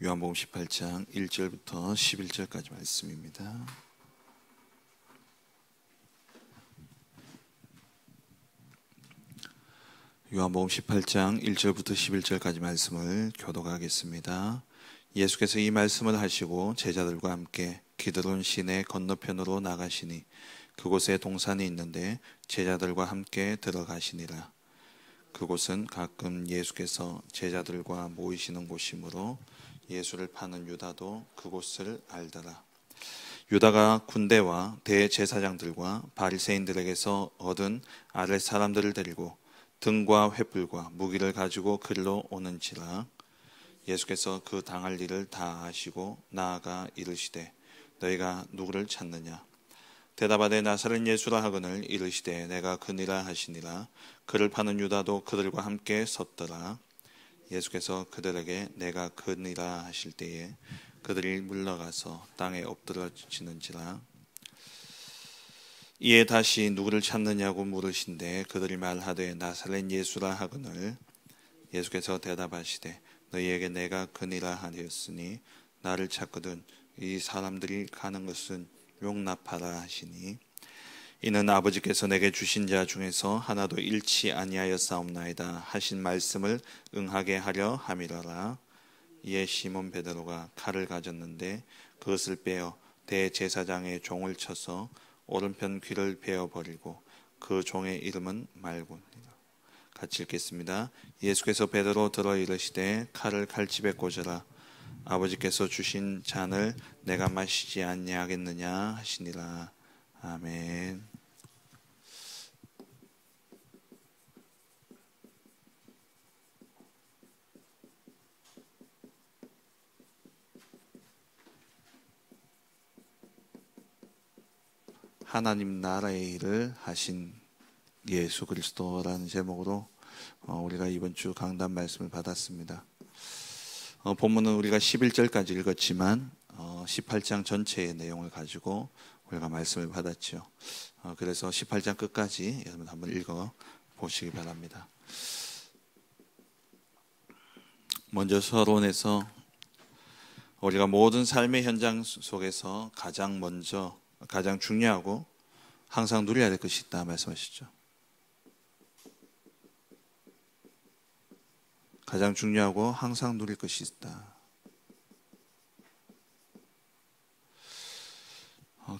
요한복음 18장 1절부터 11절까지 말씀입니다. 요한복음 18장 1절부터 11절까지 말씀을 교독하겠습니다. 예수께서 이 말씀을 하시고 제자들과 함께 기드론 시내 건너편으로 나가시니 그곳에 동산이 있는데 제자들과 함께 들어가시니라. 그곳은 가끔 예수께서 제자들과 모이시는 곳이므로 예수를 파는 유다도 그곳을 알더라. 유다가 군대와 대제사장들과 바리새인들에게서 얻은 아랫 사람들을 데리고 등과 횃불과 무기를 가지고 그리로 오는지라. 예수께서 그 당할 일을 다 아시고 나아가 이르시되 너희가 누구를 찾느냐? 대답하되 나사렛 예수라 하거늘 이르시되 내가 그니라 하시니라. 그를 파는 유다도 그들과 함께 섰더라. 예수께서 그들에게 내가 그니라 하실 때에 그들이 물러가서 땅에 엎드러지는지라. 이에 다시 누구를 찾느냐고 물으신데 그들이 말하되 나사렛 예수라 하거늘. 예수께서 대답하시되 너희에게 내가 그니라 하였으니 나를 찾거든 이 사람들이 가는 것은 용납하라 하시니 이는 아버지께서 내게 주신 자 중에서 하나도 잃지 아니하였사옵나이다 하신 말씀을 응하게 하려 함이라라. 이에 시몬 베드로가 칼을 가졌는데 그것을 빼어 대제사장의 종을 쳐서 오른편 귀를 베어버리고 그 종의 이름은 말고니라. 같이 읽겠습니다. 예수께서 베드로 들어 이르시되 칼을 칼집에 꽂으라. 아버지께서 주신 잔을 내가 마시지 아니하겠느냐 하시니라. 아멘. 하나님 나라의 일을 하신 예수 그리스도라는 제목으로 우리가 이번 주 강단 말씀을 받았습니다. 본문은 우리가 11절까지 읽었지만 18장 전체의 내용을 가지고 우리가 말씀을 받았죠. 그래서 18장 끝까지 여러분 한번 읽어 보시기 바랍니다. 먼저 서론에서 우리가 모든 삶의 현장 속에서 가장 중요하고 항상 누려야 될 것이 있다 말씀하시죠. 가장 중요하고 항상 누릴 것이 있다.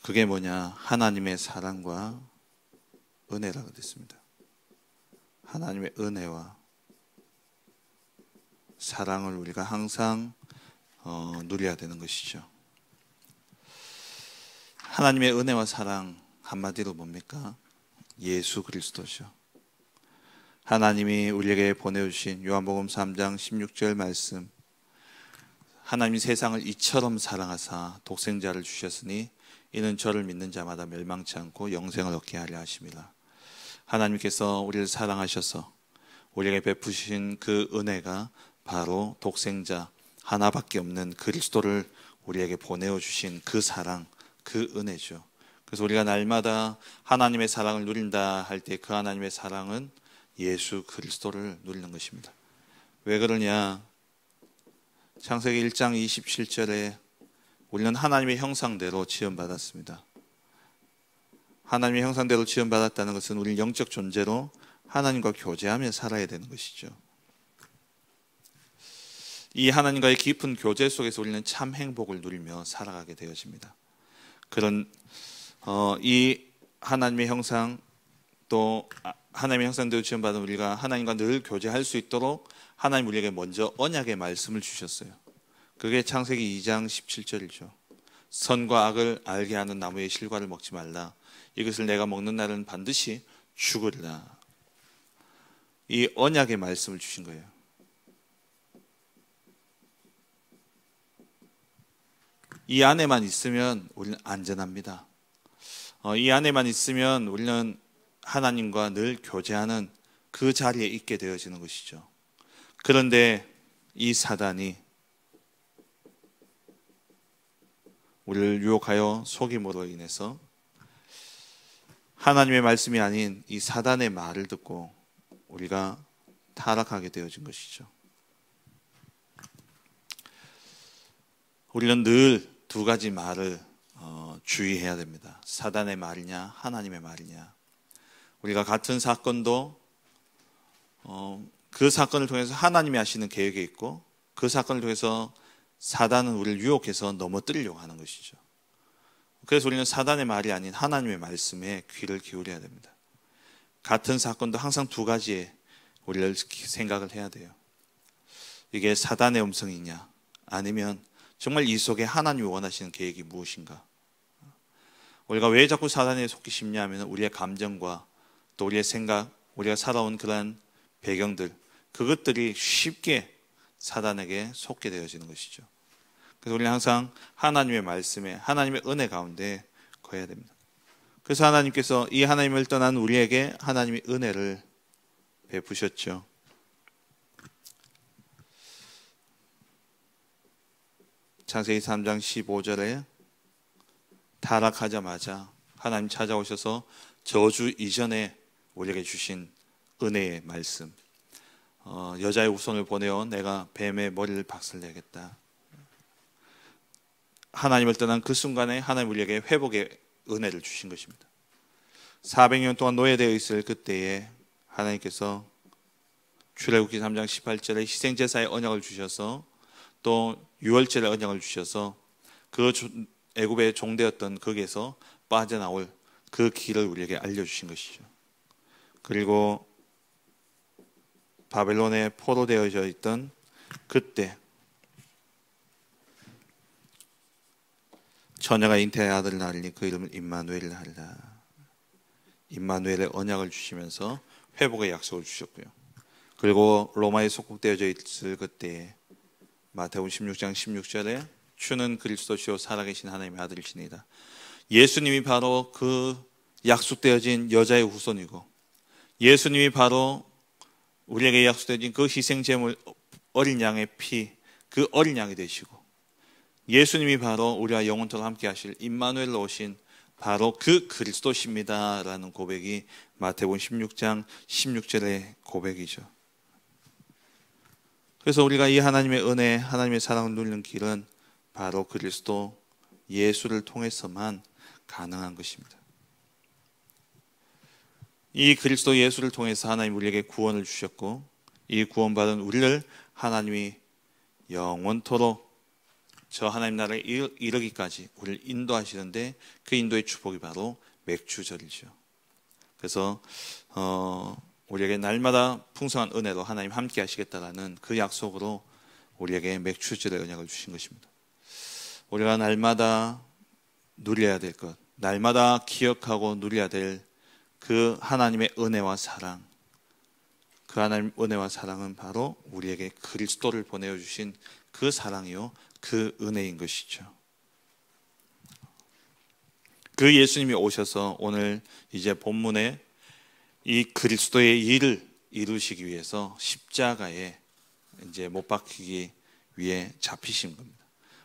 그게 뭐냐? 하나님의 사랑과 은혜라고 됐습니다. 하나님의 은혜와 사랑을 우리가 항상 누려야 되는 것이죠. 하나님의 은혜와 사랑 한마디로 뭡니까? 예수 그리스도죠. 하나님이 우리에게 보내주신 요한복음 3장 16절 말씀, 하나님이 세상을 이처럼 사랑하사 독생자를 주셨으니 이는 저를 믿는 자마다 멸망치 않고 영생을 얻게 하려 하심이라. 하나님께서 우리를 사랑하셔서 우리에게 베푸신 그 은혜가 바로 독생자 하나밖에 없는 그리스도를 우리에게 보내어 주신 그 사랑, 그 은혜죠. 그래서 우리가 날마다 하나님의 사랑을 누린다 할 때 그 하나님의 사랑은 예수 그리스도를 누리는 것입니다. 왜 그러냐? 창세기 1장 27절에 우리는 하나님의 형상대로 지음받았습니다. 하나님의 형상대로 지음받았다는 것은 우리는 영적 존재로 하나님과 교제하며 살아야 되는 것이죠. 이 하나님과의 깊은 교제 속에서 우리는 참 행복을 누리며 살아가게 되어집니다. 그런 이 하나님의 형상 또 하나님의 형상대로 지음받은 우리가 하나님과 늘 교제할 수 있도록 하나님 우리에게 먼저 언약의 말씀을 주셨어요. 그게 창세기 2장 17절이죠. 선과 악을 알게 하는 나무의 실과를 먹지 말라. 이것을 내가 먹는 날은 반드시 죽으리라. 이 언약의 말씀을 주신 거예요. 이 안에만 있으면 우리는 안전합니다. 이 안에만 있으면 우리는 하나님과 늘 교제하는 그 자리에 있게 되어지는 것이죠. 그런데 이 사단이 우리를 유혹하여 속임으로 인해서 하나님의 말씀이 아닌 이 사단의 말을 듣고 우리가 타락하게 되어진 것이죠. 우리는 늘 두 가지 말을 주의해야 됩니다. 사단의 말이냐 하나님의 말이냐. 우리가 같은 사건도 그 사건을 통해서 하나님이 하시는 계획이 있고, 그 사건을 통해서 사단은 우리를 유혹해서 넘어뜨리려고 하는 것이죠. 그래서 우리는 사단의 말이 아닌 하나님의 말씀에 귀를 기울여야 됩니다. 같은 사건도 항상 두 가지에 우리를 생각을 해야 돼요. 이게 사단의 음성이냐, 아니면 정말 이 속에 하나님이 원하시는 계획이 무엇인가. 우리가 왜 자꾸 사단에 속기 쉽냐 하면 우리의 감정과 또 우리의 생각, 우리가 살아온 그러한 배경들, 그것들이 쉽게 사단에게 속게 되어지는 것이죠. 그래서 우리는 항상 하나님의 말씀에, 하나님의 은혜 가운데 거해야 됩니다. 그래서 하나님께서 이 하나님을 떠난 우리에게 하나님의 은혜를 베푸셨죠. 창세기 3장 15절에 타락하자마자 하나님 찾아오셔서 저주 이전에 우리에게 주신 은혜의 말씀, 여자의 후손을 보내어 내가 뱀의 머리를 박살내겠다. 하나님을 떠난 그 순간에 하나님 우리에게 회복의 은혜를 주신 것입니다. 400년 동안 노예되어 있을 그때에 하나님께서 출애굽기 3장 18절에 희생제사의 언약을 주셔서 또 유월절의 언약을 주셔서 그 애굽의 종되었던 거기에서 빠져나올 그 길을 우리에게 알려주신 것이죠. 그리고 바벨론에 포로되어져 있던 그때 처녀가 잉태의 아들을 낳으니 그 이름을 임마누엘을 하리라. 임마누엘의 언약을 주시면서 회복의 약속을 주셨고요. 그리고 로마에 속국되어져 있을 그때에 마태복음 16장 16절에 주는 그리스도시요 살아계신 하나님의 아들이시니이다. 예수님이 바로 그 약속되어진 여자의 후손이고, 예수님이 바로 우리에게 약속되어진 그 희생제물 어린 양의 피, 그 어린 양이 되시고, 예수님이 바로 우리와 영원토록 함께 하실 임마누엘로 오신 바로 그 그리스도십니다라는 고백이 마태복음 16장 16절의 고백이죠. 그래서 우리가 이 하나님의 은혜, 하나님의 사랑을 누리는 길은 바로 그리스도 예수를 통해서만 가능한 것입니다. 이 그리스도 예수를 통해서 하나님 우리에게 구원을 주셨고, 이 구원받은 우리를 하나님이 영원토록 저 하나님 나라에 이르기까지 우리를 인도하시는데, 그 인도의 축복이 바로 맥주절이죠. 그래서 우리에게 날마다 풍성한 은혜로 하나님 함께 하시겠다라는 그 약속으로 우리에게 맥주절의 언약을 주신 것입니다. 우리가 날마다 누려야 될 것, 날마다 기억하고 누려야 될 그 하나님의 은혜와 사랑, 그 하나님 은혜와 사랑은 바로 우리에게 그리스도를 보내어 주신 그 사랑이요, 그 은혜인 것이죠. 그 예수님이 오셔서 오늘 이제 본문에 이 그리스도의 일을 이루시기 위해서 십자가에 이제 못 박히기 위해 잡히신 겁니다.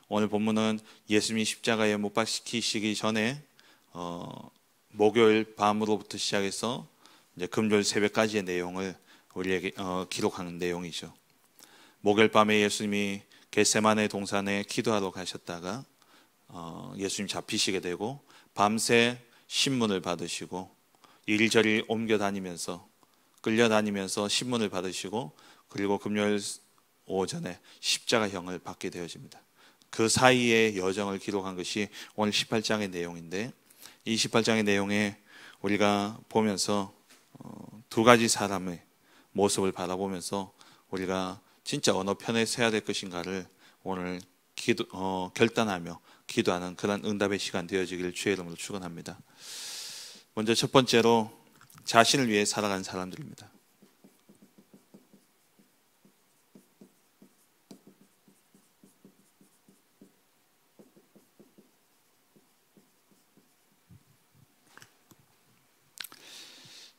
오늘 본문은 예수님이 십자가에 못 박히시기 전에 목요일 밤으로부터 시작해서 이제 금요일 새벽까지의 내용을 우리에게 기록하는 내용이죠. 목요일 밤에 예수님이 겟세마네 동산에 기도하러 가셨다가 예수님 잡히시게 되고, 밤새 신문을 받으시고 이리저리 옮겨 다니면서 끌려다니면서 신문을 받으시고, 그리고 금요일 오전에 십자가형을 받게 되어집니다. 그 사이의 여정을 기록한 것이 오늘 18장의 내용인데, 이 18장의 내용에 우리가 보면서 두 가지 사람의 모습을 바라보면서 우리가 진짜 어느 편에 서야 될 것인가를 오늘 결단하며 기도하는 그런 응답의 시간 되어지기를 주의 이름으로 축원합니다. 먼저 첫 번째로 자신을 위해 살아가는 사람들입니다.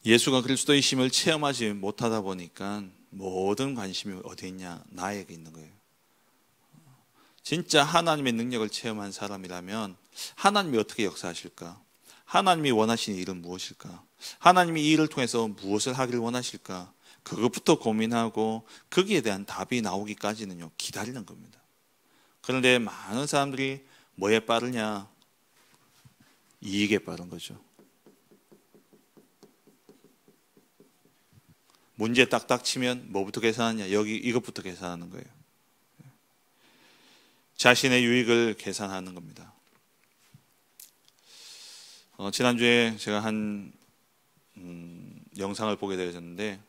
예수가 그리스도의 힘을 체험하지 못하다 보니까 모든 관심이 어디 있냐? 나에게 있는 거예요. 진짜 하나님의 능력을 체험한 사람이라면 하나님이 어떻게 역사하실까? 하나님이 원하시는 일은 무엇일까? 하나님이 이 일을 통해서 무엇을 하기를 원하실까? 그것부터 고민하고 거기에 대한 답이 나오기까지는요, 기다리는 겁니다. 그런데 많은 사람들이 뭐에 빠르냐? 이익에 빠른 거죠. 문제 딱딱 치면 뭐부터 계산하냐? 여기 이것부터 계산하는 거예요. 자신의 유익을 계산하는 겁니다. 지난주에 제가 한 영상을 보게 되었는데,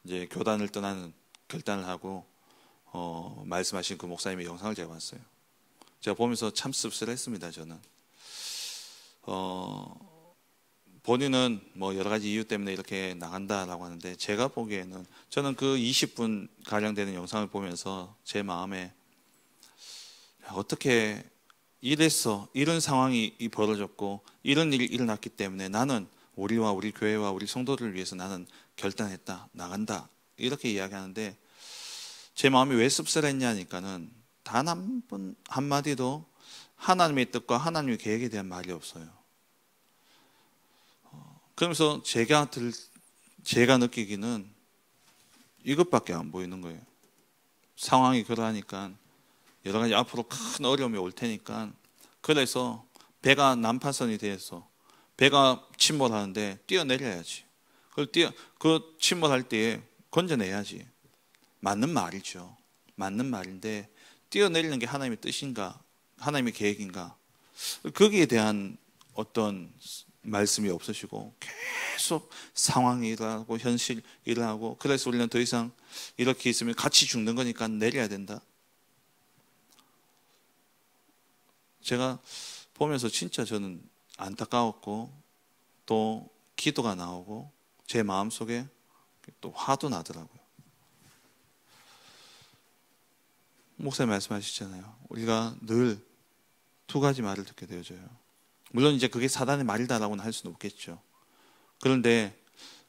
이제 교단을 떠나는 결단을 하고 말씀하신 그 목사님의 영상을 제가 봤어요. 제가 보면서 참 씁쓸했습니다. 저는 본인은 뭐 여러 가지 이유 때문에 이렇게 나간다라고 하는데, 제가 보기에는 저는 그 20분 가량 되는 영상을 보면서 제 마음에 어떻게 이래서 이런 상황이 벌어졌고 이런 일이 일어났기 때문에 나는 우리와 우리 교회와 우리 성도들을 위해서 나는 결단했다, 나간다, 이렇게 이야기하는데, 제 마음이 왜 씁쓸했냐니까는 단 한 번 한마디도 하나님의 뜻과 하나님의 계획에 대한 말이 없어요. 그러면서 제가 느끼기는 이것밖에 안 보이는 거예요. 상황이 그러하니까 여러 가지 앞으로 큰 어려움이 올 테니까, 그래서 배가 난파선이 돼서 배가 침몰하는데 뛰어내려야지. 그 침몰할 때에 건져내야지. 맞는 말이죠. 맞는 말인데, 뛰어내리는 게 하나님의 뜻인가, 하나님의 계획인가, 거기에 대한 어떤 말씀이 없으시고 계속 상황이 일어나고 현실이 일어나고, 그래서 우리는 더 이상 이렇게 있으면 같이 죽는 거니까 내려야 된다. 제가 보면서 진짜 저는 안타까웠고 또 기도가 나오고 제 마음속에 또 화도 나더라고요. 목사님 말씀하시잖아요. 우리가 늘 두 가지 말을 듣게 되어져요. 물론 이제 그게 사단의 말이다라고는 할 수는 없겠죠. 그런데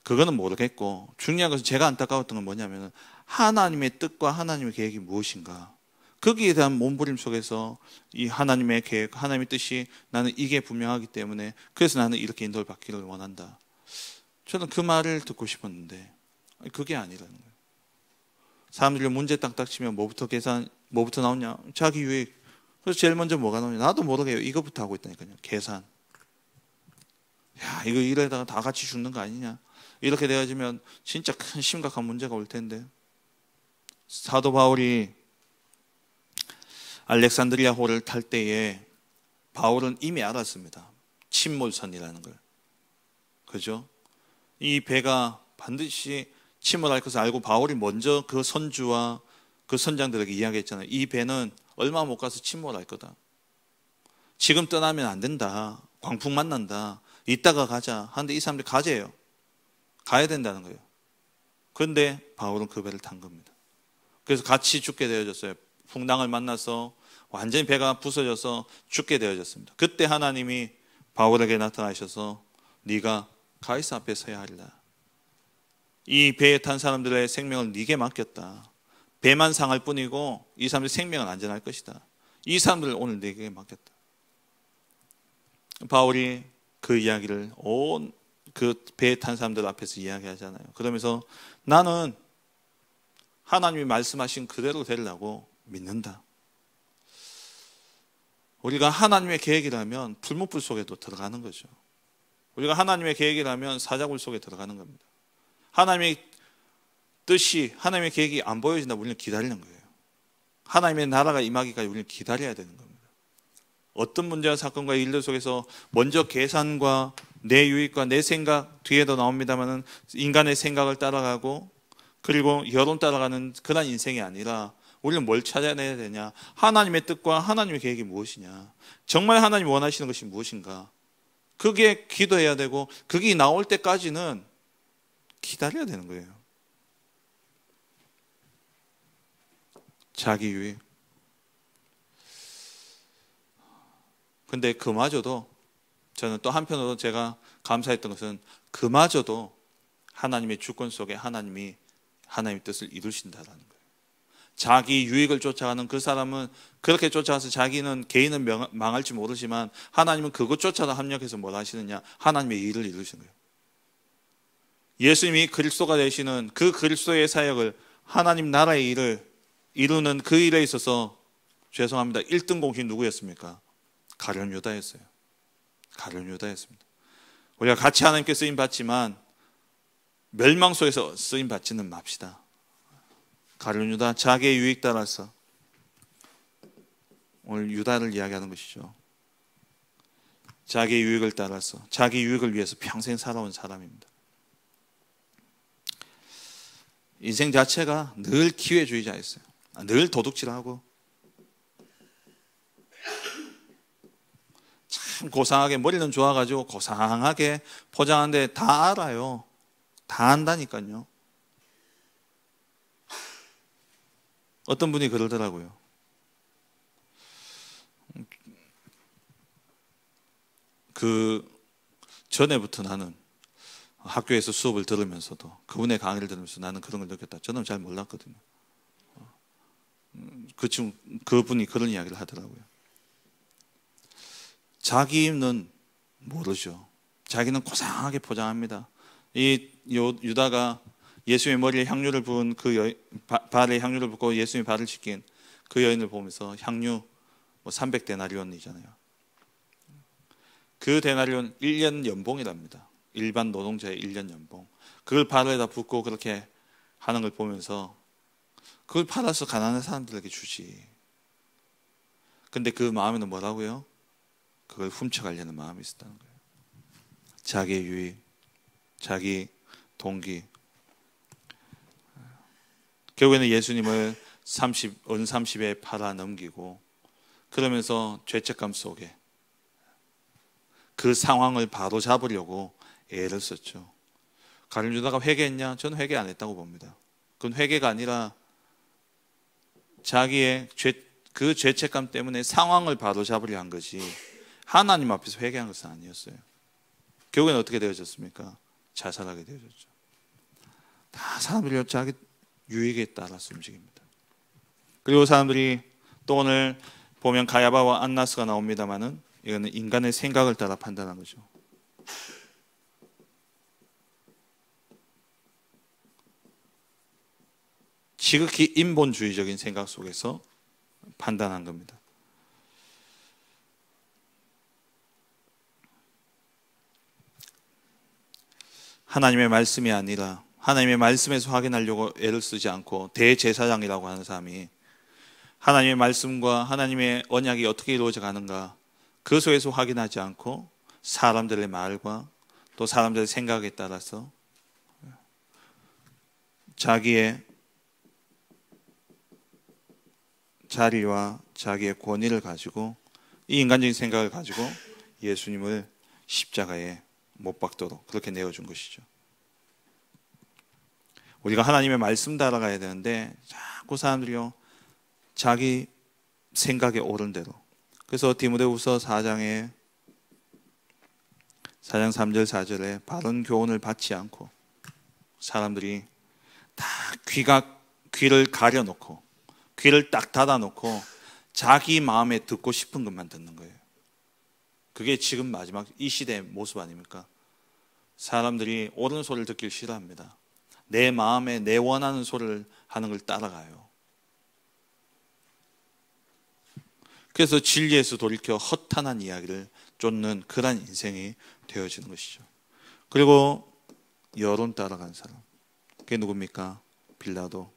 그거는 모르겠고, 중요한 것은 제가 안타까웠던 건 뭐냐면 하나님의 뜻과 하나님의 계획이 무엇인가, 거기에 대한 몸부림 속에서 이 하나님의 계획, 하나님의 뜻이 나는 이게 분명하기 때문에 그래서 나는 이렇게 인도를 받기를 원한다. 저는 그 말을 듣고 싶었는데 그게 아니라는 거예요. 사람들이 문제 딱딱 치면 뭐부터 나오냐? 자기 유익. 그래서 제일 먼저 뭐가 나오냐? 나도 모르게 이거부터 하고 있다니까요. 계산. 야, 이거 이러다가 다 같이 죽는 거 아니냐? 이렇게 되어지면 진짜 큰 심각한 문제가 올 텐데. 사도 바울이 알렉산드리아호를 탈 때에 바울은 이미 알았습니다. 침몰선이라는 걸. 그죠? 이 배가 반드시 침몰할 것을 알고 바울이 먼저 그 선주와 그 선장들에게 이야기했잖아요. 이 배는 얼마 못 가서 침몰할 거다. 지금 떠나면 안 된다. 광풍 만난다. 이따가 가자. 하는데 이 사람들이 가재요. 가야 된다는 거예요. 그런데 바울은 그 배를 탄 겁니다. 그래서 같이 죽게 되어졌어요. 풍랑을 만나서 완전히 배가 부서져서 죽게 되어졌습니다. 그때 하나님이 바울에게 나타나셔서 네가 가이사 앞에 서야 하리라. 이 배에 탄 사람들의 생명을 네게 맡겼다. 배만 상할 뿐이고 이 사람들의 생명은 안전할 것이다. 이 사람들을 오늘 네게 맡겼다. 바울이 그 이야기를 온 그 배에 탄 사람들 앞에서 이야기하잖아요. 그러면서 나는 하나님이 말씀하신 그대로 되려고 믿는다. 우리가 하나님의 계획이라면 풀무불 속에도 들어가는 거죠. 우리가 하나님의 계획이라면 사자굴 속에 들어가는 겁니다. 하나님의 뜻이, 하나님의 계획이 안 보여진다 우리는 기다리는 거예요. 하나님의 나라가 임하기까지 우리는 기다려야 되는 겁니다. 어떤 문제와 사건과 일들 속에서 먼저 계산과 내 유익과 내 생각 뒤에도 나옵니다만 인간의 생각을 따라가고 그리고 여론 따라가는 그런 인생이 아니라 우리는 뭘 찾아내야 되냐? 하나님의 뜻과 하나님의 계획이 무엇이냐? 정말 하나님이 원하시는 것이 무엇인가? 그게 기도해야 되고 그게 나올 때까지는 기다려야 되는 거예요. 자기 유익. 근데 그마저도 저는 또 한편으로 제가 감사했던 것은 그마저도 하나님의 주권 속에 하나님이 하나님의 뜻을 이루신다라는 거예요. 자기 유익을 쫓아가는 그 사람은 그렇게 쫓아가서 자기는 개인은 망할지 모르지만 하나님은 그것조차도 합력해서 뭘 하시느냐? 하나님의 일을 이루시는 거예요. 예수님이 그리스도가 되시는 그 그리스도의 사역을 하나님 나라의 일을 이루는 그 일에 있어서 죄송합니다. 1등 공신 누구였습니까? 가룟 유다였어요. 가룟 유다였습니다. 우리가 같이 하나님께 쓰임 받지만 멸망 속에서 쓰임 받지는 맙시다. 가룟 유다, 자기의 유익 따라서, 오늘 유다를 이야기하는 것이죠. 자기의 유익을 따라서, 자기 유익을 위해서 평생 살아온 사람입니다. 인생 자체가 늘 기회주의자였어요. 늘 도둑질하고 참 고상하게, 머리는 좋아가지고 고상하게 포장하는데 다 알아요. 다 안다니까요. 어떤 분이 그러더라고요. 그 전에부터 나는 학교에서 수업을 들으면서도, 그분의 강의를 들으면서 나는 그런 걸 느꼈다. 저는 잘 몰랐거든요. 그분이 그런 이야기를 하더라고요. 자기는 모르죠. 자기는 고상하게 포장합니다. 이 유다가 예수의 머리에 향유를 부은 발에 향유를 붓고 예수의 발을 씻긴 그 여인을 보면서, 향유 300데나리온이잖아요. 그 데나리온 1년 연봉이랍니다. 일반 노동자의 1년 연봉. 그걸 발에다 붓고 그렇게 하는 걸 보면서, 그걸 팔아서 가난한 사람들에게 주지. 근데 그 마음에는 뭐라고요? 그걸 훔쳐가려는 마음이 있었다는 거예요. 자기의 유익, 자기 동기. 결국에는 예수님을 은 30에 팔아 넘기고, 그러면서 죄책감 속에 그 상황을 바로 잡으려고 애를 썼죠. 가룟 유다가 회개했냐? 저는 회개 안 했다고 봅니다. 그건 회개가 아니라 자기의 그 죄책감 때문에 상황을 바로 잡으려 한 거지, 하나님 앞에서 회개한 것은 아니었어요. 결국에는 어떻게 되어졌습니까? 자살하게 되어졌죠. 다 사람들이 자기 유익에 따라서 움직입니다. 그리고 사람들이 또 오늘 보면 가야바와 안나스가 나옵니다만은, 이거는 인간의 생각을 따라 판단한 거죠. 지극히 인본주의적인 생각 속에서 판단한 겁니다. 하나님의 말씀이 아니라 하나님의 말씀에서 확인하려고 애를 쓰지 않고, 대제사장이라고 하는 사람이 하나님의 말씀과 하나님의 언약이 어떻게 이루어져 가는가, 그 속에서 확인하지 않고 사람들의 말과 또 사람들의 생각에 따라서 자기의 자리와 자기의 권위를 가지고, 이 인간적인 생각을 가지고 예수님을 십자가에 못 박도록 그렇게 내어준 것이죠. 우리가 하나님의 말씀 따라가야 되는데 자꾸 사람들이요, 자기 생각에 옳은 대로. 그래서 디모데후서 4장 3절 4절에 바른 교훈을 받지 않고 사람들이 다 귀를 가려놓고, 귀를 딱 닫아놓고 자기 마음에 듣고 싶은 것만 듣는 거예요. 그게 지금 마지막 이 시대의 모습 아닙니까? 사람들이 옳은 소리를 듣길 싫어합니다. 내 마음에 내 원하는 소리를 하는 걸 따라가요. 그래서 진리에서 돌이켜 허탄한 이야기를 쫓는 그런 인생이 되어지는 것이죠. 그리고 여론 따라간 사람, 그게 누굽니까? 빌라도.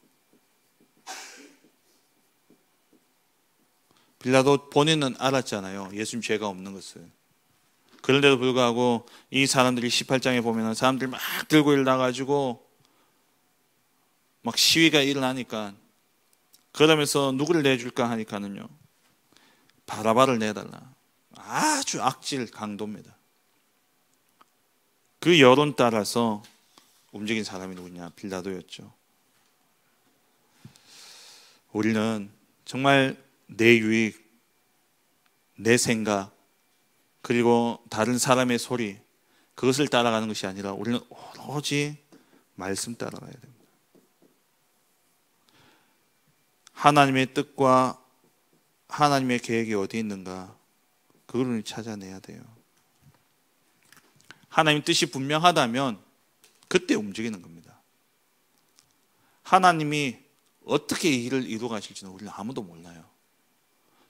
빌라도 본인은 알았잖아요, 예수님 죄가 없는 것을. 그런데도 불구하고 이 사람들이 18장에 보면 사람들이 막 들고 일어나가지고 막 시위가 일어나니까, 그러면서 누구를 내줄까 하니까는요, 바라바를 내달라. 아주 악질 강도입니다. 그 여론 따라서 움직인 사람이 누구냐? 빌라도였죠. 우리는 정말 내 유익, 내 생각, 그리고 다른 사람의 소리, 그것을 따라가는 것이 아니라 우리는 오로지 말씀 따라가야 됩니다. 하나님의 뜻과 하나님의 계획이 어디 있는가, 그걸 찾아내야 돼요. 하나님 뜻이 분명하다면 그때 움직이는 겁니다. 하나님이 어떻게 이 일을 이루어 가실지는 우리는 아무도 몰라요.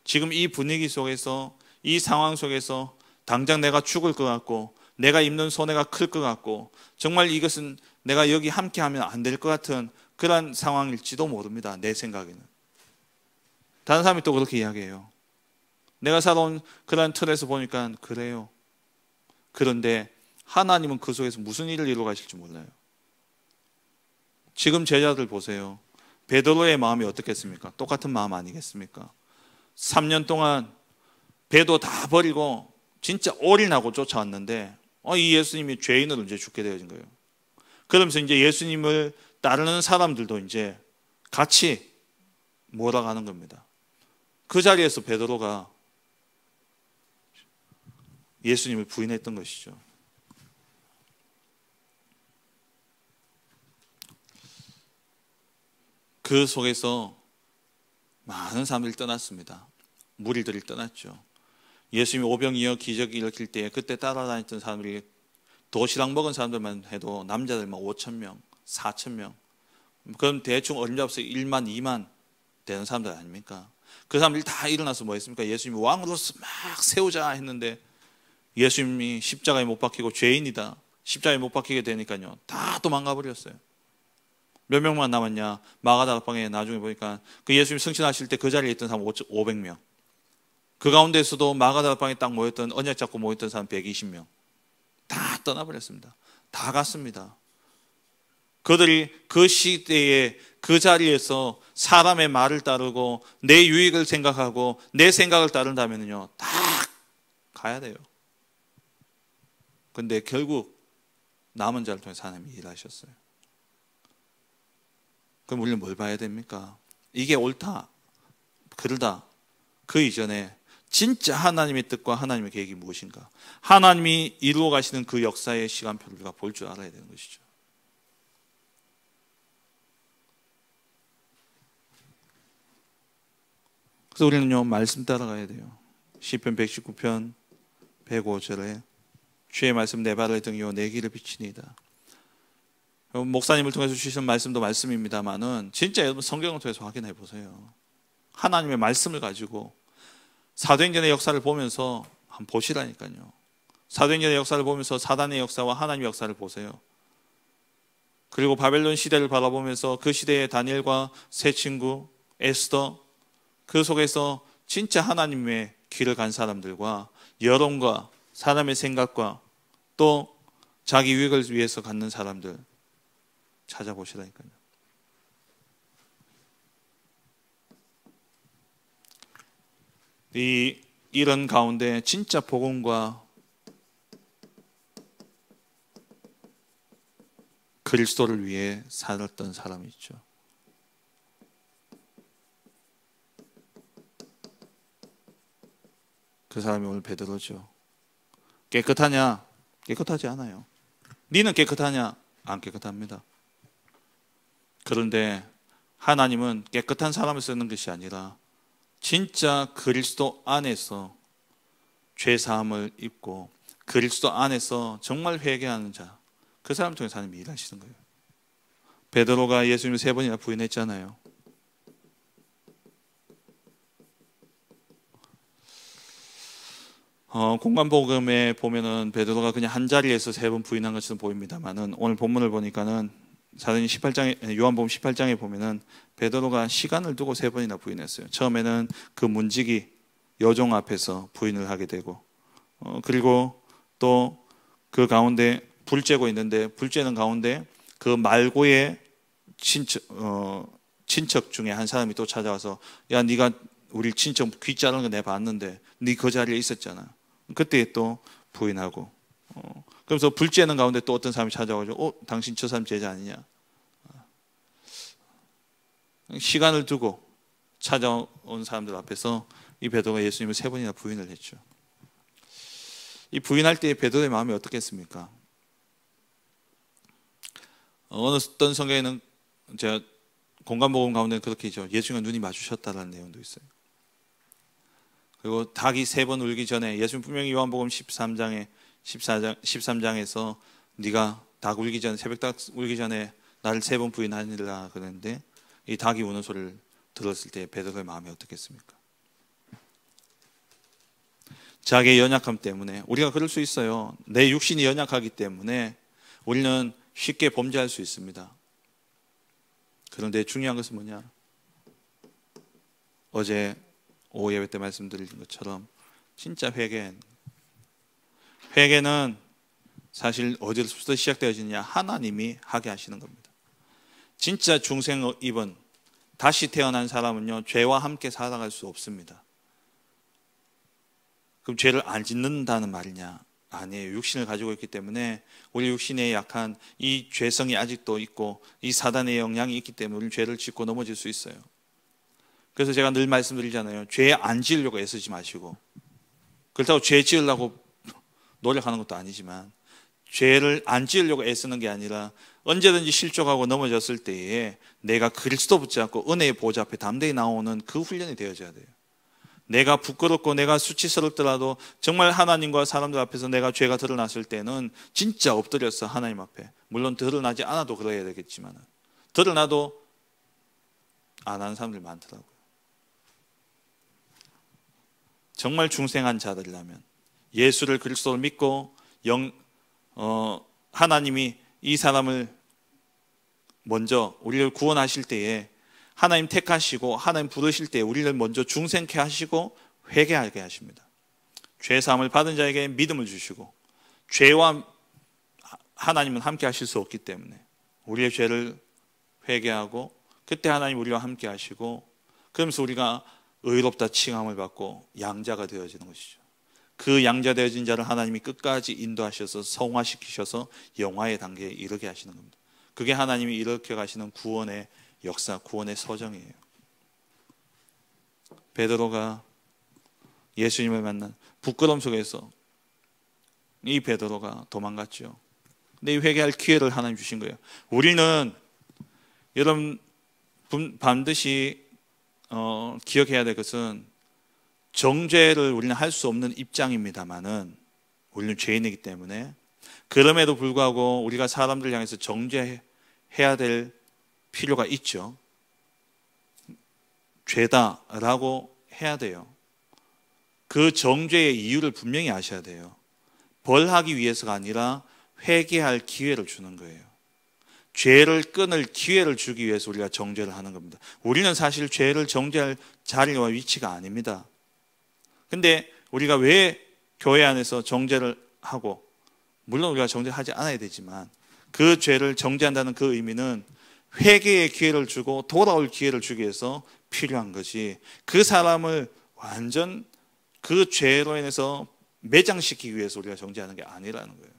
지금 이 분위기 속에서, 이 상황 속에서 당장 내가 죽을 것 같고 내가 입는 손해가 클 것 같고 정말 이것은 내가 여기 함께하면 안 될 것 같은 그런 상황일지도 모릅니다. 내 생각에는. 다른 사람이 또 그렇게 이야기해요. 내가 살아온 그런 틀에서 보니까 그래요. 그런데 하나님은 그 속에서 무슨 일을 이루어 가실지 몰라요. 지금 제자들 보세요. 베드로의 마음이 어떻겠습니까? 똑같은 마음 아니겠습니까? 3년 동안 배도 다 버리고 진짜 올인하고 쫓아왔는데 이 예수님이 죄인으로 이제 죽게 되어진 거예요. 그러면서 이제 예수님을 따르는 사람들도 이제 같이 몰아가는 겁니다. 그 자리에서 베드로가 예수님을 부인했던 것이죠. 그 속에서 많은 사람들이 떠났습니다. 무리들이 떠났죠. 예수님이 오병이어 기적을 일으킬 때 그때 따라다녔던 사람들이 도시락 먹은 사람들만 해도 남자들만 5,000명, 4,000명. 그럼 대충 어림잡아서 1만, 2만 되는 사람들 아닙니까? 그 사람들이 다 일어나서 뭐 했습니까? 예수님이 왕으로서 막 세우자 했는데 예수님이 십자가에 못 박히고 죄인이다. 십자가에 못 박히게 되니까요. 다 도망가 버렸어요. 몇 명만 남았냐? 마가다락방에 나중에 보니까 그 예수님 승천하실 때 그 자리에 있던 사람 500명. 그 가운데서도 마가다락방에 딱 모였던 언약 잡고 모였던 사람 120명. 다 떠나버렸습니다. 다 갔습니다. 그들이 그 시대에 그 자리에서 사람의 말을 따르고 내 유익을 생각하고 내 생각을 따른다면요, 다 가야 돼요. 근데 결국 남은 자를 통해서 하나님이 일하셨어요. 그럼 우리는 뭘 봐야 됩니까? 이게 옳다, 그르다. 그 이전에 진짜 하나님의 뜻과 하나님의 계획이 무엇인가? 하나님이 이루어 가시는 그 역사의 시간표를 우리가 볼 줄 알아야 되는 것이죠. 그래서 우리는요, 말씀 따라가야 돼요. 시편 119편 105절에 주의 말씀 내 발의 등이요 내 길을 비치니이다. 목사님을 통해서 주시는 말씀도 말씀입니다만은 진짜 여러분 성경을 통해서 확인해 보세요. 하나님의 말씀을 가지고 사도행전의 역사를 보면서 한번 보시라니까요. 사도행전의 역사를 보면서 사단의 역사와 하나님의 역사를 보세요. 그리고 바벨론 시대를 바라보면서 그 시대의 다니엘과 세 친구 에스더, 그 속에서 진짜 하나님의 길을 간 사람들과 여론과 사람의 생각과 또 자기 유익을 위해서 갖는 사람들 찾아보시라니까요. 이런 가운데 진짜 복음과 그리스도를 위해 살았던 사람이 있죠. 그 사람이 오늘 베드로죠. 깨끗하냐? 깨끗하지 않아요. 니는 깨끗하냐? 안 깨끗합니다. 그런데 하나님은 깨끗한 사람을 쓰는 것이 아니라 진짜 그리스도 안에서 죄사함을 입고 그리스도 안에서 정말 회개하는 자, 그 사람을 통해서 하나님이 일하시는 거예요. 베드로가 예수님을 3번이나 부인했잖아요. 공간복음에 보면은 베드로가 그냥 한 자리에서 3번 부인한 것처럼 보입니다만은 오늘 본문을 보니까는 사도행 18장에, 요한복음 18장에 보면은 베드로가 시간을 두고 3번이나 부인했어요. 처음에는 그 문지기 여종 앞에서 부인을 하게 되고, 그리고 또 그 가운데 불 쬐고 있는데 불 쬐는 가운데 그 말고의 친척 중에 한 사람이 또 찾아와서 야, 네가 우리 친척 귀 자르는 거 내가 봤는데 네 그 자리에 있었잖아. 그때 또 부인하고, 그래서 불 쬐는 가운데 또 어떤 사람이 찾아와가지고 당신 저 사람 제자 아니냐. 시간을 두고 찾아온 사람들 앞에서 이 베드로가 예수님을 3번이나 부인을 했죠. 이 부인할 때 베드로의 마음이 어떻겠습니까? 어떤 성경에는 제가 공간복음 가운데 그렇게 있죠. 예수님과 눈이 마주쳤다라는 내용도 있어요. 그리고 닭이 3번 울기 전에 예수님 분명히 요한복음 13장에서 네가 닭 울기 전에, 새벽 닭 울기 전에 나를 3번 부인하니라 그랬는데 이 닭이 우는 소리를 들었을 때 베드로의 마음이 어떻겠습니까? 자기의 연약함 때문에 우리가 그럴 수 있어요. 내 육신이 연약하기 때문에 우리는 쉽게 범죄할 수 있습니다. 그런데 중요한 것은 뭐냐? 어제 오후 예배 때 말씀드린 것처럼 진짜 회개는 사실 어디서부터 시작되어지느냐? 하나님이 하게 하시는 겁니다. 진짜 중생 입은 다시 태어난 사람은요, 죄와 함께 살아갈 수 없습니다. 그럼 죄를 안 짓는다는 말이냐? 아니에요. 육신을 가지고 있기 때문에 우리 육신에 약한 이 죄성이 아직도 있고 이 사단의 영향이 있기 때문에 우리는 죄를 짓고 넘어질 수 있어요. 그래서 제가 늘 말씀드리잖아요. 죄 안 지으려고 애쓰지 마시고, 그렇다고 죄 지으려고 노력하는 것도 아니지만, 죄를 안 지으려고 애쓰는 게 아니라 언제든지 실족하고 넘어졌을 때에 내가 그리스도 붙잡고 은혜의 보좌 앞에 담대히 나오는 그 훈련이 되어져야 돼요. 내가 부끄럽고 내가 수치스럽더라도 정말 하나님과 사람들 앞에서 내가 죄가 드러났을 때는 진짜 엎드려서 하나님 앞에, 물론 드러나지 않아도 그래야 되겠지만 드러나도 안 하는 사람들 많더라고요. 정말 중생한 자들이라면, 예수를 그리스도를 믿고 하나님이 이 사람을 먼저 우리를 구원하실 때에 하나님 택하시고 하나님 부르실 때 우리를 먼저 중생케 하시고 회개하게 하십니다. 죄사함을 받은 자에게 믿음을 주시고, 죄와 하나님은 함께 하실 수 없기 때문에 우리의 죄를 회개하고 그때 하나님 우리와 함께 하시고, 그러면서 우리가 의롭다 칭함을 받고 양자가 되어지는 것이죠. 그 양자 되어진 자를 하나님이 끝까지 인도하셔서 성화시키셔서 영화의 단계에 이르게 하시는 겁니다. 그게 하나님이 이렇게 가시는 구원의 역사, 구원의 서정이에요. 베드로가 예수님을 만난 부끄러움 속에서 이 베드로가 도망갔죠. 근데 이 회개할 기회를 하나님 주신 거예요. 우리는 여러분 반드시 기억해야 될 것은, 정죄를 우리는 할 수 없는 입장입니다만은 우리는 죄인이기 때문에, 그럼에도 불구하고 우리가 사람들 향해서 정죄해야 될 필요가 있죠. 죄다라고 해야 돼요. 그 정죄의 이유를 분명히 아셔야 돼요. 벌하기 위해서가 아니라 회개할 기회를 주는 거예요. 죄를 끊을 기회를 주기 위해서 우리가 정죄를 하는 겁니다. 우리는 사실 죄를 정죄할 자리와 위치가 아닙니다. 근데 우리가 왜 교회 안에서 정죄를 하고, 물론 우리가 정죄하지 않아야 되지만 그 죄를 정죄한다는 그 의미는 회개의 기회를 주고 돌아올 기회를 주기 위해서 필요한 거지, 그 사람을 완전 그 죄로 인해서 매장시키기 위해서 우리가 정죄하는 게 아니라는 거예요.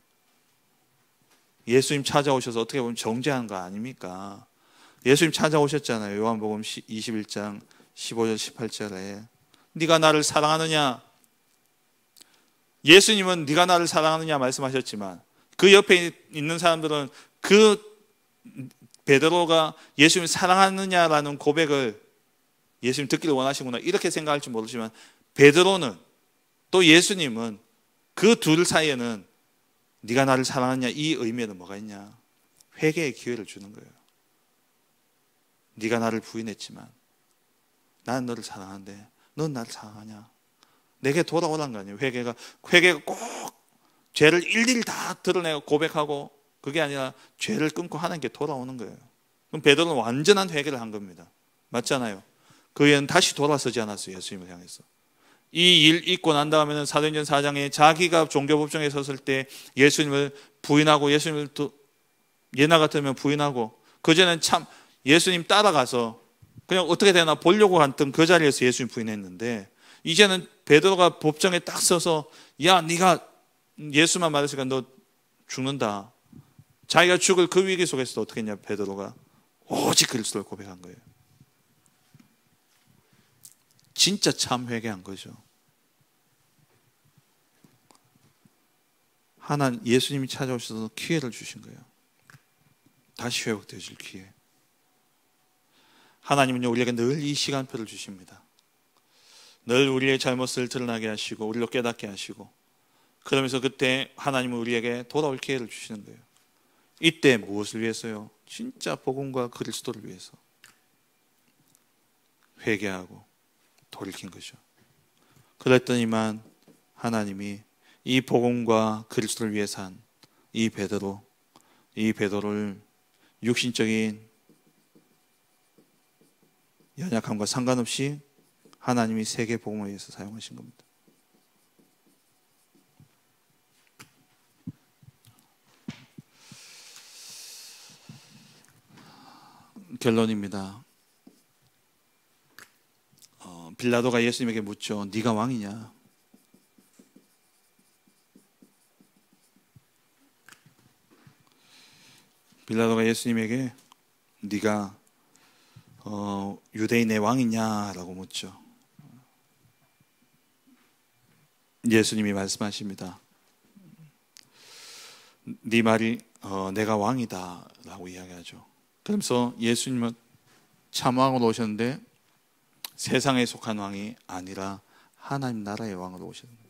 예수님 찾아오셔서 어떻게 보면 정죄한 거 아닙니까? 예수님 찾아오셨잖아요. 요한복음 21장 15절 18절에 네가 나를 사랑하느냐? 예수님은 네가 나를 사랑하느냐 말씀하셨지만, 그 옆에 있는 사람들은 그 베드로가 예수님을 사랑하느냐라는 고백을 예수님 듣기를 원하시구나 이렇게 생각할지 모르지만, 베드로는 또 예수님은 그 둘 사이에는 네가 나를 사랑하느냐 이 의미에는 뭐가 있냐? 회개의 기회를 주는 거예요. 네가 나를 부인했지만 나는 너를 사랑하는데 넌 나를 사랑하냐? 내게 돌아오란 거 아니에요. 회개가 꼭 죄를 일일이 다 드러내고 고백하고, 그게 아니라 죄를 끊고 하나님께 돌아오는 거예요. 그럼 베드로는 완전한 회개를 한 겁니다. 맞잖아요. 그 애는 다시 돌아서지 않았어요. 예수님을 향해서. 이 일 있고 난 다음에는 사도행전 4장에 자기가 종교법정에 섰을 때 예수님을 부인하고, 예수님을 또 예나 같으면 부인하고, 그전에는 참 예수님 따라가서 그냥 어떻게 되나 보려고 했던 그 자리에서 예수님 부인했는데, 이제는 베드로가 법정에 딱 서서 야 네가 예수만 말했으니까 너 죽는다, 자기가 죽을 그 위기 속에서도 어떻게 했냐? 베드로가 오직 그리스도를 고백한 거예요. 진짜 참 회개한 거죠. 하나님 예수님이 찾아오셔서 기회를 주신 거예요. 다시 회복되어질 기회. 하나님은요 우리에게 늘 이 시간표를 주십니다. 늘 우리의 잘못을 드러나게 하시고 우리로 깨닫게 하시고, 그러면서 그때 하나님은 우리에게 돌아올 기회를 주시는 거예요. 이때 무엇을 위해서요? 진짜 복음과 그리스도를 위해서 회개하고 돌이킨 거죠. 그랬더니만 하나님이 이 복음과 그리스도를 위해 산 이 베드로를 육신적인 연약함과 상관없이 하나님이 세계 복음을 위해서 사용하신 겁니다. 결론입니다. 빌라도가 예수님에게 묻죠. 네가 왕이냐? 빌라도가 예수님에게 네가 유대인의 왕이냐라고 묻죠. 예수님이 말씀하십니다. 네 말이 내가 왕이다 라고 이야기하죠. 그러면서 예수님은 참왕으로 오셨는데 세상에 속한 왕이 아니라 하나님 나라의 왕으로 오셨습니다.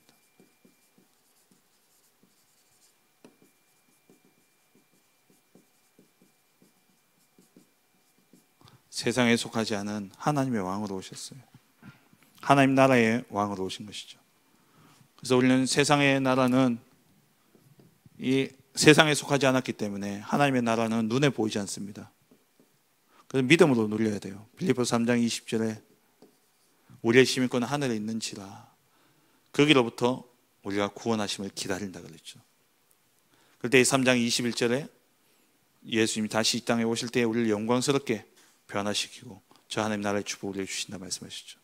세상에 속하지 않은 하나님의 왕으로 오셨어요. 하나님 나라의 왕으로 오신 것이죠. 그래서 우리는 세상의 나라는 이 세상에 속하지 않았기 때문에 하나님의 나라는 눈에 보이지 않습니다. 그래서 믿음으로 누려야 돼요. 빌립보서 3장 20절에 우리의 시민권은 하늘에 있는지라 거기로부터 우리가 구원하심을 기다린다 그랬죠. 그때 3장 21절에 예수님이 다시 이 땅에 오실 때 우리를 영광스럽게 변화시키고 저 하나님 나라의 축복을 주신다 말씀하시죠.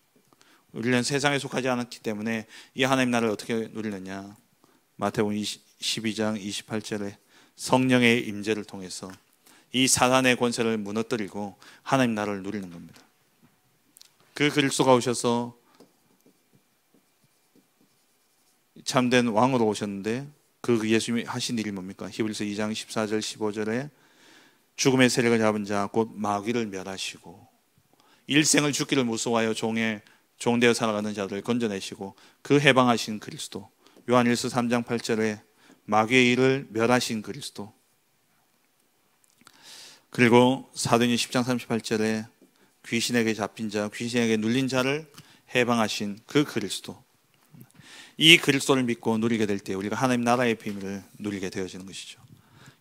우리는 세상에 속하지 않았기 때문에 이 하나님 나라를 어떻게 누리느냐? 마태복음 12장 28절에 성령의 임재를 통해서 이 사단의 권세를 무너뜨리고 하나님 나라를 누리는 겁니다. 그 그리스도가 오셔서 참된 왕으로 오셨는데 그 예수님이 하신 일이 뭡니까? 히브리서 2장 14절 15절에 죽음의 세력을 잡은 자 곧 마귀를 멸하시고 일생을 죽기를 무서워하여 종되어 살아가는 자들을 건져내시고 그 해방하신 그리스도. 요한일서 3장 8절에 마귀의 일을 멸하신 그리스도. 그리고 사도행전 10장 38절에 귀신에게 잡힌 자, 귀신에게 눌린 자를 해방하신 그 그리스도. 이 그리스도를 믿고 누리게 될 때 우리가 하나님 나라의 비밀을 누리게 되어지는 것이죠.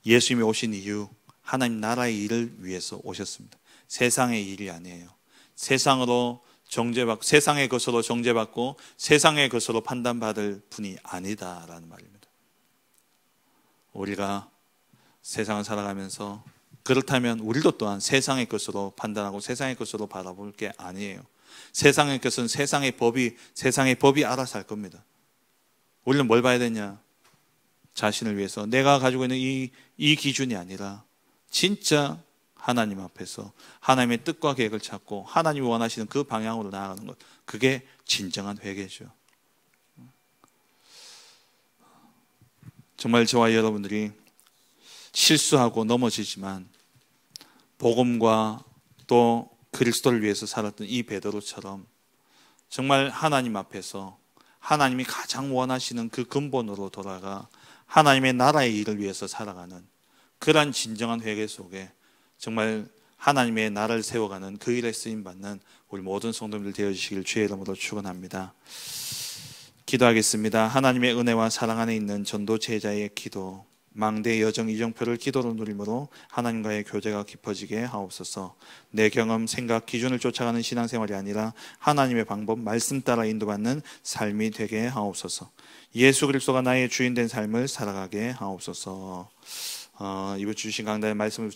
예수님이 오신 이유, 하나님 나라의 일을 위해서 오셨습니다. 세상의 일이 아니에요. 세상으로 세상의 것으로 정죄받고 세상의 것으로 판단받을 분이 아니다라는 말입니다. 우리가 세상을 살아가면서 그렇다면 우리도 또한 세상의 것으로 판단하고 세상의 것으로 바라볼 게 아니에요. 세상의 것은 세상의 법이 알아서 할 겁니다. 우리는 뭘 봐야 되냐? 자신을 위해서 내가 가지고 있는 이 기준이 아니라 진짜 하나님 앞에서 하나님의 뜻과 계획을 찾고 하나님이 원하시는 그 방향으로 나아가는 것, 그게 진정한 회개죠. 정말 저와 여러분들이 실수하고 넘어지지만 복음과 또 그리스도를 위해서 살았던 이 베드로처럼 정말 하나님 앞에서 하나님이 가장 원하시는 그 근본으로 돌아가 하나님의 나라의 일을 위해서 살아가는 그러한 진정한 회개 속에 정말 하나님의 나라를 세워가는 그 일에 쓰임받는 우리 모든 성도님들 되어주시길 주의 이름으로 축원합니다. 기도하겠습니다. 하나님의 은혜와 사랑 안에 있는 전도 제자의 기도, 망대 여정 이정표를 기도로 누림으로 하나님과의 교제가 깊어지게 하옵소서. 내 경험, 생각, 기준을 쫓아가는 신앙생활이 아니라 하나님의 방법, 말씀 따라 인도받는 삶이 되게 하옵소서. 예수 그리스도가 나의 주인 된 삶을 살아가게 하옵소서. 이번 주신 강단의 말씀을